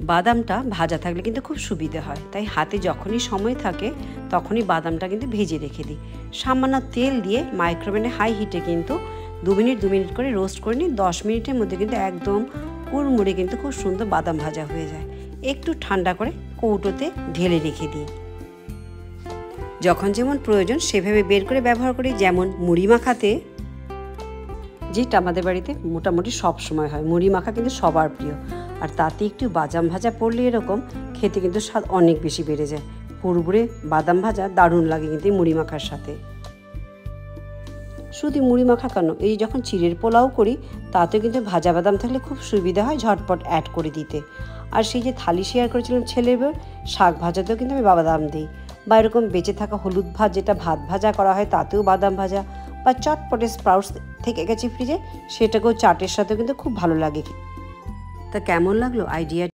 বাদামটা ভাজা থাকলে কিন্তু খুব সুবিধে হয়, তাই হাতে যখনই সময় থাকে তখনই বাদামটা কিন্তু ভেজে রেখে দিই। সামান্য তেল দিয়ে মাইক্রোওভেনে হাই হিটে কিন্তু 2 মিনিট করে রোস্ট করে নিই। 10 মিনিটের মধ্যে কিন্তু একদম কুড়মুড়ে কিন্তু খুব সুন্দর বাদাম ভাজা হয়ে যায়। একটু ঠান্ডা করে কৌটোতে ঢেলে রেখে দিই। যখন যেমন প্রয়োজন সেভাবে বের করে ব্যবহার করি। যেমন মুড়ি মাখাতে, যেটা আমাদের বাড়িতে মোটামুটি সব সময় হয়, মুড়ি মাখা কিন্তু সবার প্রিয়, আর তাতে একটু বাদাম ভাজা পড়লে এরকম খেতে কিন্তু স্বাদ অনেক বেশি বেড়ে যায়। পুরোপুরে বাদাম ভাজা দারুণ লাগে কিন্তু মুড়ি মাখার সাথে। শুধু মুড়ি মাখা কেন, এই যখন চিড়ের পোলাও করি তাতেও কিন্তু ভাজা বাদাম থাকলে খুব সুবিধা হয় ঝটপট অ্যাড করে দিতে। আর সেই যে থালি শেয়ার করেছিলাম ছেলের বউ, শাক ভাজাতেও কিন্তু আমি বাদাম দিই, বা এরকম বেঁচে থাকা হলুদ ভাত যেটা ভাত ভাজা করা হয় তাতেও বাদাম ভাজা, বা চটপটে স্প্রাউটস থেকে গেছে ফ্রিজে, সেটাকেও চাটের সাথেও কিন্তু খুব ভালো লাগে। তা কেমন লাগলো আইডিয়া?